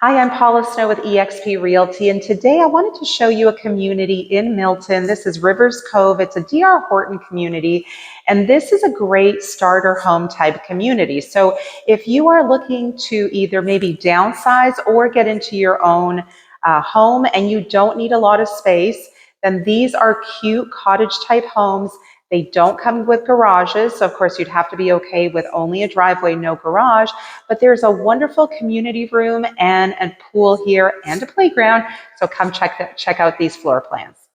Hi, I'm Paula Snow with eXp Realty, and today I wanted to show you a community in Milton. This is Rivers Cove. It's a D.R. Horton community, and this is a great starter home type community. So if you are looking to either maybe downsize or get into your own home and you don't need a lot of space, then these are cute cottage type homes. They don't come with garages, so of course you'd have to be okay with only a driveway, no garage, but there's a wonderful community room and a pool here and a playground, so come check out these floor plans.